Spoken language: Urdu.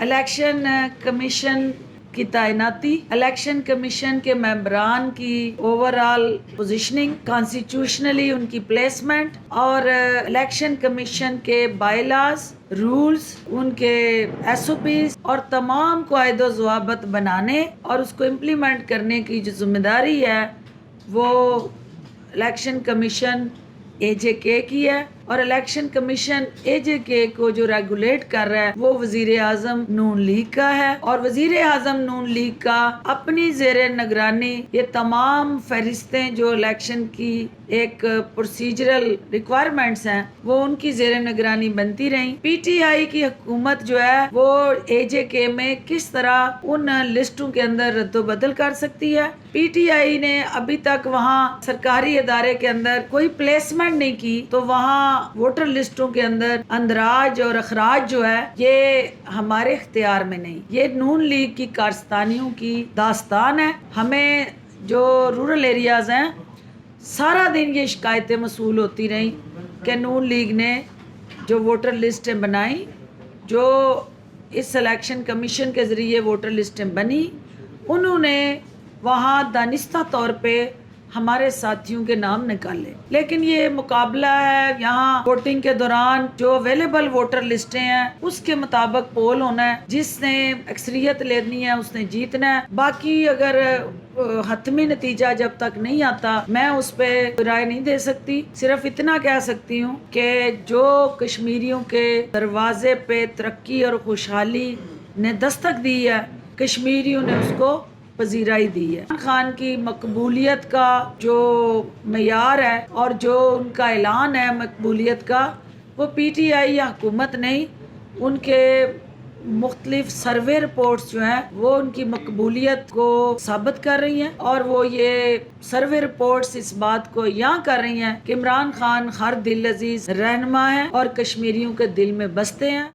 الیکشن کمیشن کی تعیناتی، الیکشن کمیشن کے ممبران کی اوور آل پوزیشننگ، کانسٹیٹیوشنلی ان کی پلیسمنٹ، اور الیکشن کمیشن کے بائی لاز، رولز، ان کے ایس او پیز اور تمام قواعد و ضوابط بنانے اور اس کو امپلیمنٹ کرنے کی جو ذمہ داری ہے وہ الیکشن کمیشن اے جے کے کی ہے، اور الیکشن کمیشن اے جے کے کو جو ریگولیٹ کر رہا ہے وہ وزیر اعظم نون لیگ کا ہے، اور وزیر اعظم نون لیگ کا اپنی زیر نگرانی یہ تمام فہرستیں جو الیکشن کی ایک پروسیجرل ریکوائرمنٹس ہیں وہ ان کی زیر نگرانی بنتی رہیں۔ پی ٹی آئی کی حکومت جو ہے وہ اے جے کے میں کس طرح ان لسٹوں کے اندر رد و بدل کر سکتی ہے۔ پی ٹی آئی نے ابھی تک وہاں سرکاری ادارے کے اندر کوئی پلیسمنٹ نہیں کی، تو وہاں ووٹر لسٹوں کے اندر اندراج اور اخراج جو ہے یہ ہمارے اختیار میں نہیں، یہ نون لیگ کی کارستانیوں کی داستان ہے۔ ہمیں جو رورل ایریاز ہیں سارا دن یہ شکایتیں موصول ہوتی رہیں کہ نون لیگ نے جو ووٹر لسٹیں بنائیں، جو اس الیکشن کمیشن کے ذریعے ووٹر لسٹیں بنی، انہوں نے وہاں دانستہ طور پہ ہمارے ساتھیوں کے نام نکالے، لیکن یہ مقابلہ ہے یہاں ووٹنگ کے دوران جو اویلیبل ووٹر لسٹیں ہیں اس کے مطابق پول ہونا ہے، جس نے اکثریت لینی ہے اس نے جیتنا ہے۔ باقی اگر حتمی نتیجہ جب تک نہیں آتا میں اس پہ رائے نہیں دے سکتی، صرف اتنا کہہ سکتی ہوں کہ جو کشمیریوں کے دروازے پہ ترقی اور خوشحالی نے دستک دی ہے کشمیریوں نے اس کو پذیرائی دی ہے۔ عمران خان کی مقبولیت کا جو معیار ہے اور جو ان کا اعلان ہے مقبولیت کا، وہ پی ٹی آئی یا حکومت نہیں، ان کے مختلف سروے رپورٹس جو ہیں وہ ان کی مقبولیت کو ثابت کر رہی ہیں، اور وہ یہ سروے رپورٹس اس بات کو یہاں کر رہی ہیں کہ عمران خان ہر دل عزیز رہنما ہیں اور کشمیریوں کے دل میں بستے ہیں۔